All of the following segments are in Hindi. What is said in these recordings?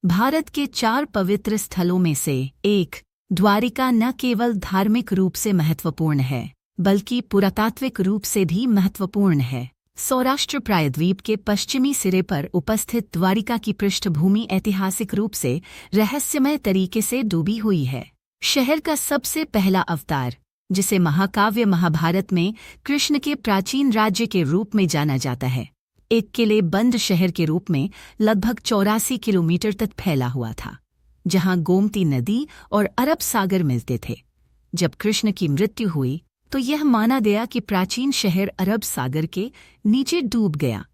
भारत के 4 पवित्र स्थलों में से एक द्वारिका न केवल धार्मिक रूप से महत्वपूर्ण है बल्कि पुरातात्विक रूप से भी महत्वपूर्ण है। सौराष्ट्र प्रायद्वीप के पश्चिमी सिरे पर उपस्थित द्वारिका की पृष्ठभूमि ऐतिहासिक रूप से रहस्यमय तरीके से डूबी हुई है। शहर का सबसे पहला अवतार, जिसे महाकाव्य महाभारत में कृष्ण के प्राचीन राज्य के रूप में जाना जाता है, एक किले बंद शहर के रूप में लगभग 84 किलोमीटर तक फैला हुआ था, जहां गोमती नदी और अरब सागर मिलते थे। जब कृष्ण की मृत्यु हुई तो यह माना गया कि प्राचीन शहर अरब सागर के नीचे डूब गया।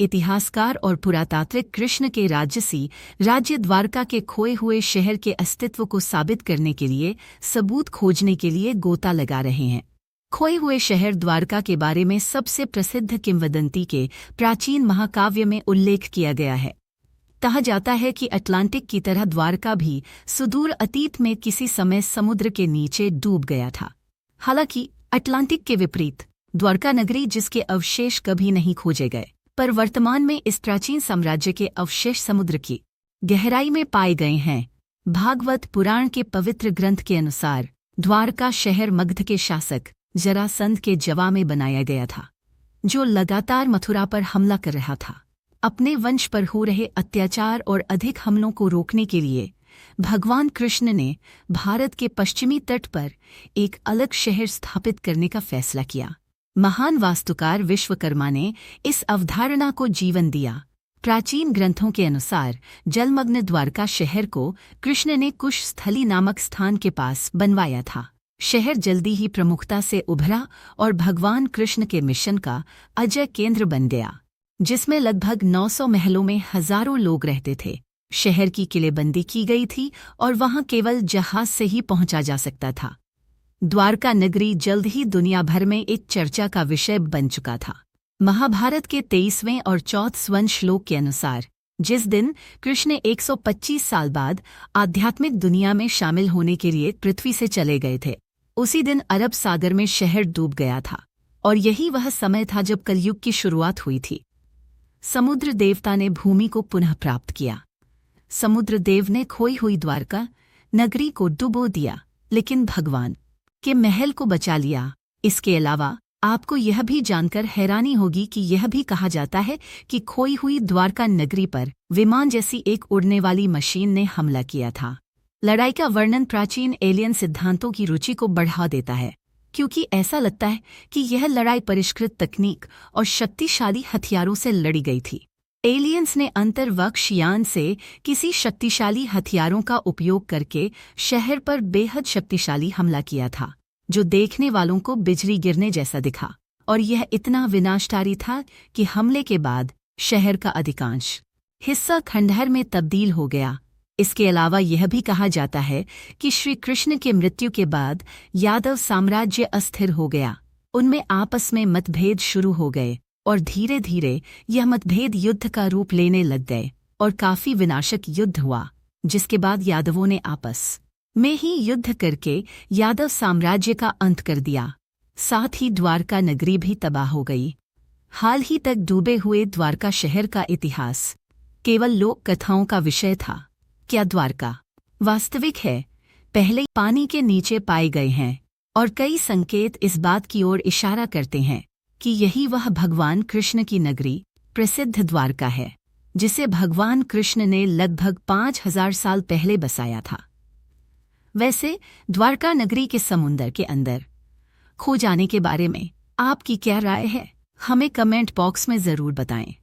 इतिहासकार और पुरातात्विक कृष्ण के राज्य द्वारका के खोए हुए शहर के अस्तित्व को साबित करने के लिए सबूत खोजने के लिए गोता लगा रहे हैं। खोए हुए शहर द्वारका के बारे में सबसे प्रसिद्ध किंवदंती के प्राचीन महाकाव्य में उल्लेख किया गया है। कहा जाता है कि अटलांटिक की तरह द्वारका भी सुदूर अतीत में किसी समय समुद्र के नीचे डूब गया था। हालांकि अटलांटिक के विपरीत द्वारका नगरी, जिसके अवशेष कभी नहीं खोजे गए, पर वर्तमान में इस प्राचीन साम्राज्य के अवशेष समुद्र की गहराई में पाए गए हैं। भागवत पुराण के पवित्र ग्रंथ के अनुसार द्वारका शहर मगध के शासक जरासंध के जवा में बनाया गया था, जो लगातार मथुरा पर हमला कर रहा था। अपने वंश पर हो रहे अत्याचार और अधिक हमलों को रोकने के लिए भगवान कृष्ण ने भारत के पश्चिमी तट पर एक अलग शहर स्थापित करने का फैसला किया। महान वास्तुकार विश्वकर्मा ने इस अवधारणा को जीवन दिया। प्राचीन ग्रंथों के अनुसार जलमग्न द्वारका शहर को कृष्ण ने कुशस्थली नामक स्थान के पास बनवाया था। शहर जल्दी ही प्रमुखता से उभरा और भगवान कृष्ण के मिशन का अजय केंद्र बन गया, जिसमें लगभग 900 महलों में हजारों लोग रहते थे। शहर की किलेबंदी की गई थी और वहां केवल जहाज से ही पहुंचा जा सकता था। द्वारका नगरी जल्द ही दुनिया भर में एक चर्चा का विषय बन चुका था। महाभारत के 23वें और 34वें श्लोक के अनुसार जिस दिन कृष्ण 125 साल बाद आध्यात्मिक दुनिया में शामिल होने के लिए पृथ्वी से चले गए थे, उसी दिन अरब सागर में शहर डूब गया था। और यही वह समय था जब कलयुग की शुरुआत हुई थी। समुद्र देवता ने भूमि को पुनः प्राप्त किया। समुद्र देव ने खोई हुई द्वारका नगरी को डुबो दिया, लेकिन भगवान के महल को बचा लिया। इसके अलावा आपको यह भी जानकर हैरानी होगी कि यह भी कहा जाता है कि खोई हुई द्वारका नगरी पर विमान जैसी एक उड़ने वाली मशीन ने हमला किया था। लड़ाई का वर्णन प्राचीन एलियन सिद्धांतों की रुचि को बढ़ा देता है, क्योंकि ऐसा लगता है कि यह लड़ाई परिष्कृत तकनीक और शक्तिशाली हथियारों से लड़ी गई थी। एलियंस ने अंतरिक्ष यान से किसी शक्तिशाली हथियारों का उपयोग करके शहर पर बेहद शक्तिशाली हमला किया था, जो देखने वालों को बिजली गिरने जैसा दिखा। और यह इतना विनाशकारी था कि हमले के बाद शहर का अधिकांश हिस्सा खंडहर में तब्दील हो गया। इसके अलावा यह भी कहा जाता है कि श्री कृष्ण के मृत्यु के बाद यादव साम्राज्य अस्थिर हो गया। उनमें आपस में मतभेद शुरू हो गए और धीरे धीरे यह मतभेद युद्ध का रूप लेने लग गए और काफी विनाशक युद्ध हुआ, जिसके बाद यादवों ने आपस में ही युद्ध करके यादव साम्राज्य का अंत कर दिया। साथ ही द्वारका नगरी भी तबाह हो गई। हाल ही तक डूबे हुए द्वारका शहर का इतिहास केवल लोक कथाओं का विषय था। क्या द्वारका वास्तविक है? पहले पानी के नीचे पाए गए हैं और कई संकेत इस बात की ओर इशारा करते हैं कि यही वह भगवान कृष्ण की नगरी प्रसिद्ध द्वारका है, जिसे भगवान कृष्ण ने लगभग 5000 साल पहले बसाया था। वैसे द्वारका नगरी के समुंदर के अंदर खो जाने के बारे में आपकी क्या राय है? हमें कमेंट बॉक्स में जरूर बताएं।